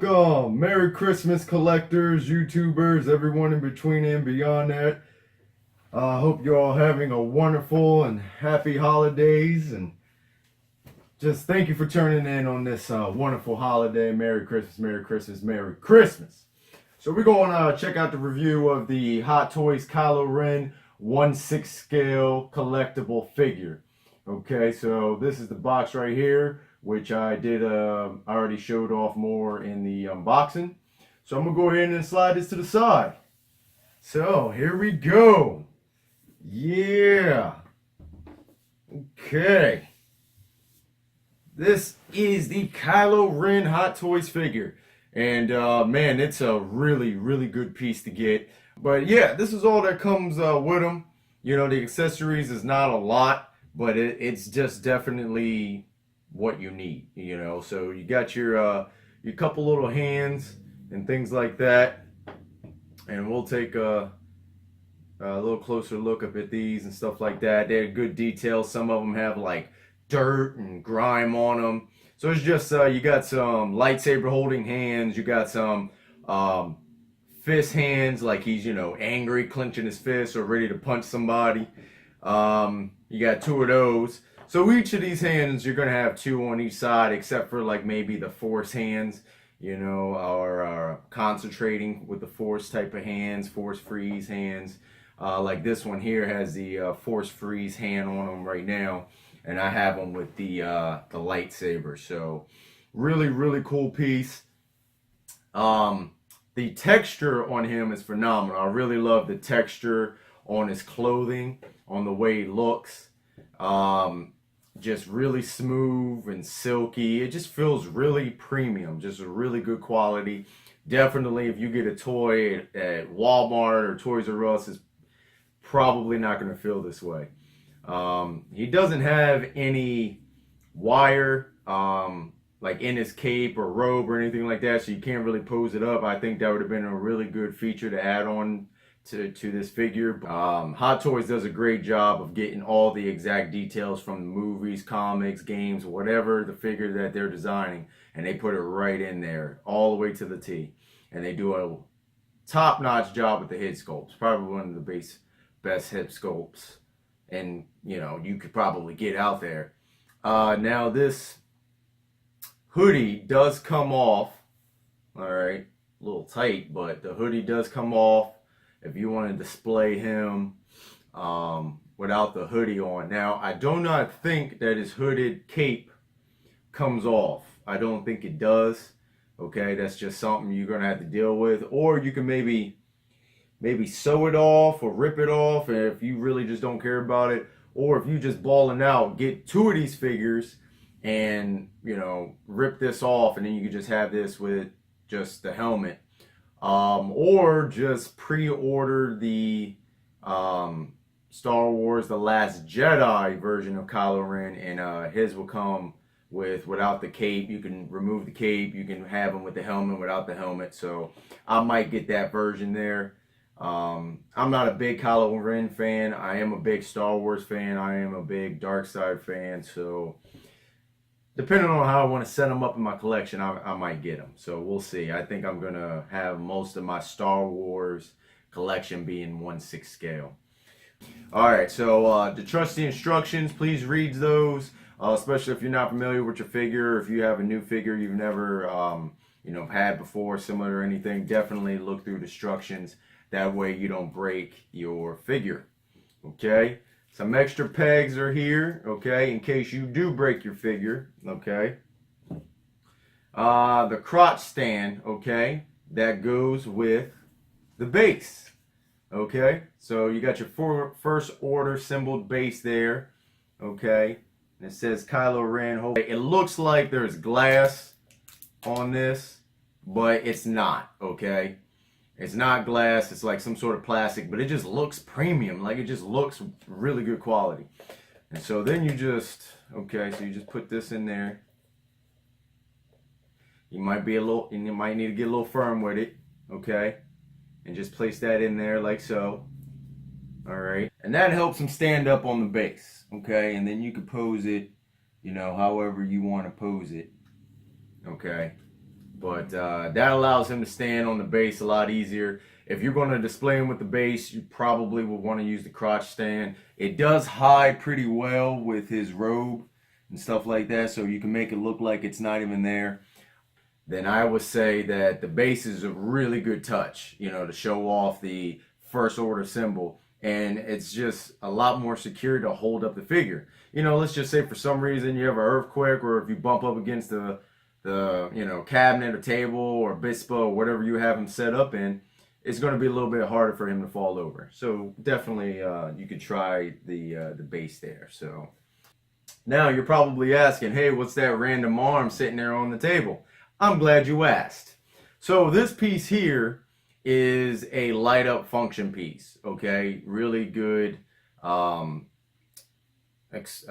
Welcome! Merry Christmas, collectors, YouTubers, everyone in between and beyond that. I hope you're all having a wonderful and happy holidays, and just thank you for turning in on this wonderful holiday. Merry Christmas, Merry Christmas, Merry Christmas. So we're going to check out the review of the Hot Toys Kylo Ren 1/6 scale collectible figure. Okay, so this is the box right here, which I already showed off more in the unboxing. So I'm gonna go ahead and slide this to the side. So here we go. Yeah. Okay. This is the Kylo Ren Hot Toys figure. And man, it's a really, really good piece to get. But yeah, this is all that comes with them. You know, the accessories is not a lot, but it's just definitely what you need, you know. So you got your couple little hands and things like that, and we'll take a little closer look up at these and stuff like that. They're good details. Some of them have like dirt and grime on them. So it's just you got some lightsaber holding hands. You got some fist hands, like he's, you know, angry, clenching his fist or ready to punch somebody. You got two of those. So each of these hands, you're going to have two on each side, except for like maybe the force hands, you know, or concentrating with the force type of hands, force freeze hands. Like this one here has the force freeze hand on them right now, and I have them with the lightsaber. So really, really cool piece. The texture on him is phenomenal. I really love the texture on his clothing, on the way he looks. Just really smooth and silky. It just feels really premium, just a really good quality. Definitely, if you get a toy at Walmart or Toys R Us, it's probably not going to feel this way. He doesn't have any wire like in his cape or robe or anything like that, so you can't really pose it up. I think that would have been a really good feature to add on to this figure. Hot Toys does a great job of getting all the exact details from the movies, comics, games, whatever the figure that they're designing, and they put it right in there all the way to the T. And they do a top-notch job with the head sculpts. Probably one of the best head sculpts, and you know, you could probably get out there. Now this hoodie does come off. All right, a little tight, but the hoodie does come off if you want to display him without the hoodie on. Now, I do not think that his hooded cape comes off. I don't think it does. Okay, that's just something you're gonna have to deal with, or you can maybe sew it off or rip it off if you really just don't care about it, or if you just balling out, get two of these figures and, you know, rip this off, and then you can just have this with just the helmet. Or just pre-order the Star Wars The Last Jedi version of Kylo Ren, and his will come without the cape. You can remove the cape, you can have him with the helmet, without the helmet. So I might get that version there. I'm not a big Kylo Ren fan. I am a big Star Wars fan. I am a big Dark Side fan. So depending on how I want to set them up in my collection, I might get them. So we'll see. I think I'm going to have most of my Star Wars collection being 1/6 scale. Alright, so to trust the instructions, please read those, especially if you're not familiar with your figure. If you have a new figure you've never you know, had before, similar or anything, definitely look through the instructions. That way you don't break your figure. Okay? Some extra pegs are here, okay, in case you do break your figure, okay. The crotch stand, okay, that goes with the base, okay. So you got your first order symboled base there, okay. And it says Kylo Ren. It looks like there's glass on this, but it's not, okay. It's not glass, it's like some sort of plastic, but it just looks premium. Like, it just looks really good quality. And so then you just, okay, so you just put this in there. You might need to get a little firm with it, okay? And just place that in there like so. All right. And that helps them stand up on the base, okay? And then you can pose it, you know, however you want to pose it, okay? But that allows him to stand on the base a lot easier. If you're going to display him with the base, you probably would want to use the crotch stand. It does hide pretty well with his robe and stuff like that, so you can make it look like it's not even there. Then I would say that the base is a really good touch, you know, to show off the first order symbol. And it's just a lot more secure to hold up the figure. You know, let's just say for some reason you have an earthquake, or if you bump up against the you know, cabinet or table or bispo or whatever you have him set up in, it's going to be a little bit harder for him to fall over. So definitely you could try the base there. So now you're probably asking, hey, what's that random arm sitting there on the table? I'm glad you asked. So this piece here is a light up function piece, okay? Really good. It's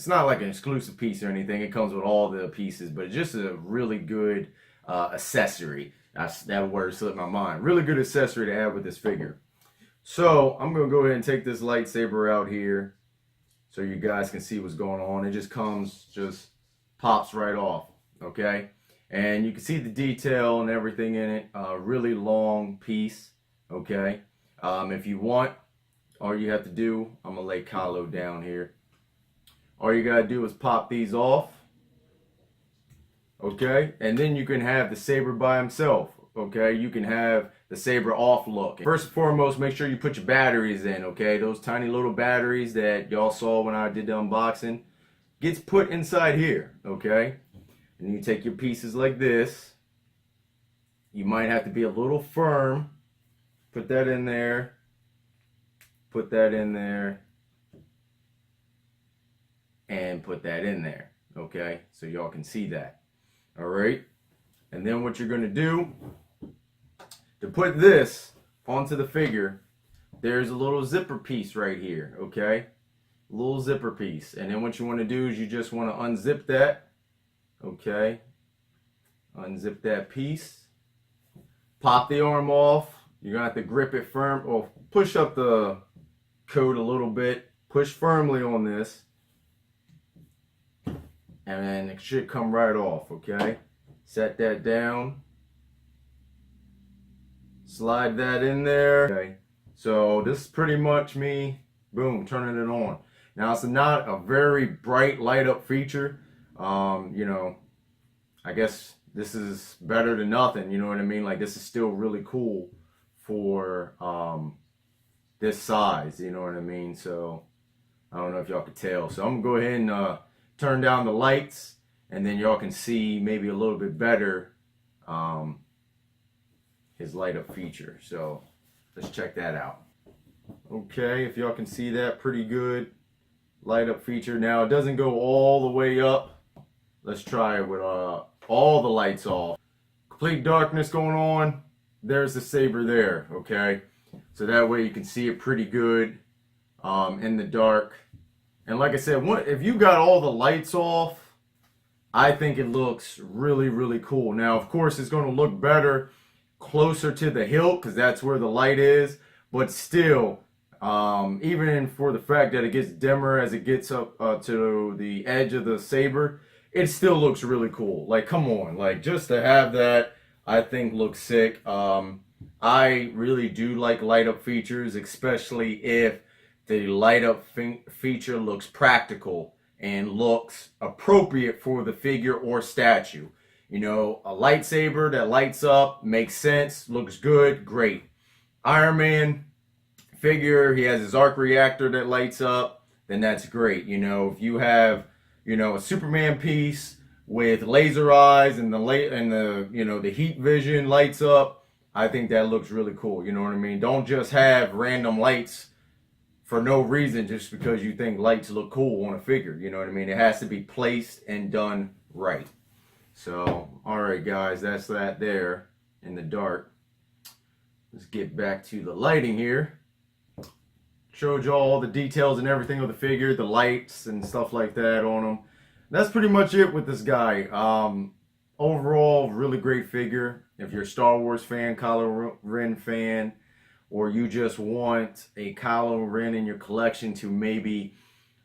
not like an exclusive piece or anything. It comes with all the pieces, but it's just a really good accessory. That word slipped my mind. Really good accessory to add with this figure. So I'm going to go ahead and take this lightsaber out here so you guys can see what's going on. It just pops right off, okay? And you can see the detail and everything in it. Really long piece, okay? If you want, all you have to do, I'm going to lay Kylo down here. All you got to do is pop these off, okay? And then you can have the saber by himself, okay? You can have the saber off look. First and foremost, make sure you put your batteries in, okay? Those tiny little batteries that y'all saw when I did the unboxing gets put inside here, okay? And you take your pieces like this. You might have to be a little firm. Put that in there. Put that in there. And put that in there. Okay? So y'all can see that. Alright? And then what you're going to do, to put this onto the figure, there's a little zipper piece right here. Okay? A little zipper piece. And then what you want to do is you just want to unzip that. Okay, unzip that piece, pop the arm off. You're gonna have to grip it firm, or push up the coat a little bit, push firmly on this, and then it should come right off. Okay, set that down, slide that in there. Okay, so this is pretty much me, boom, turning it on. Now it's not a very bright light up feature. You know, I guess this is better than nothing, you know what I mean? Like, this is still really cool for this size, you know what I mean? So I don't know if y'all could tell. So I'm gonna go ahead and turn down the lights, and then y'all can see maybe a little bit better his light up feature. So let's check that out. Okay, if y'all can see that, pretty good light up feature. Now it doesn't go all the way up. Let's try it with all the lights off. Complete darkness going on. There's the saber there, okay? So that way you can see it pretty good in the dark. And like I said, if you got all the lights off, I think it looks really, really cool. Now, of course, it's going to look better closer to the hilt because that's where the light is. But still, even for the fact that it gets dimmer as it gets up to the edge of the saber, it still looks really cool. Like, come on, like, just to have that, I think looks sick. I really do like light up features, especially if the light up feature looks practical and looks appropriate for the figure or statue. You know, a lightsaber that lights up makes sense, looks good, great. Iron Man figure, he has his arc reactor that lights up, then that's great. You know, if you have, you know, a Superman piece with laser eyes and the you know, the heat vision lights up, I think that looks really cool. You know what I mean? Don't just have random lights for no reason just because you think lights look cool on a figure. You know what I mean? It has to be placed and done right. So, all right, guys, that's that there in the dark. Let's get back to the lighting here. Showed you all the details and everything of the figure, the lights and stuff like that on them. That's pretty much it with this guy. Overall, really great figure. If you're a Star Wars fan, Kylo Ren fan, or you just want a Kylo Ren in your collection to maybe,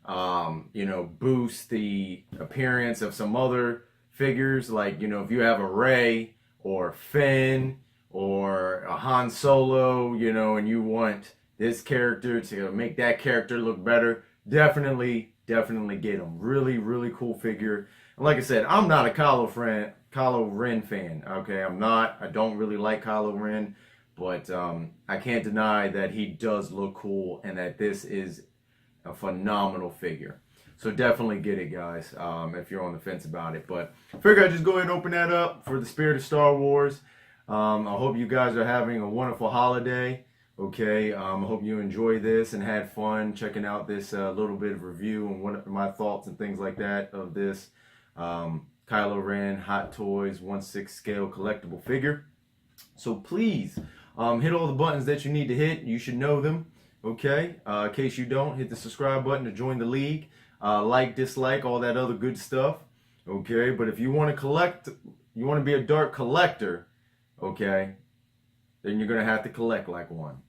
you know, boost the appearance of some other figures, like, you know, if you have a Rey or Finn or a Han Solo, you know, and you want this character to make that character look better, definitely get him. Really cool figure. And like I said, I'm not a Kylo Ren fan. Okay, I'm not. I don't really like Kylo Ren, but I can't deny that he does look cool and that this is a phenomenal figure. So definitely get it, guys, if you're on the fence about it. But I figure I'd just go ahead and open that up for the spirit of Star Wars. I hope you guys are having a wonderful holiday. Okay, I hope you enjoy this and had fun checking out this little bit of review and what my thoughts and things like that of this Kylo Ren Hot Toys 1/6 scale collectible figure. So please hit all the buttons that you need to hit. You should know them. Okay, in case you don't, hit the subscribe button to join the league. Like, dislike, all that other good stuff. Okay, but if you want to collect, you want to be a dark collector, okay, then you're going to have to collect like one.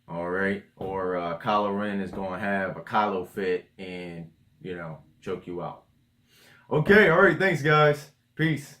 All right, or Kylo Ren is going to have a Kylo fit and, you know, choke you out. Okay, all right, thanks guys. Peace.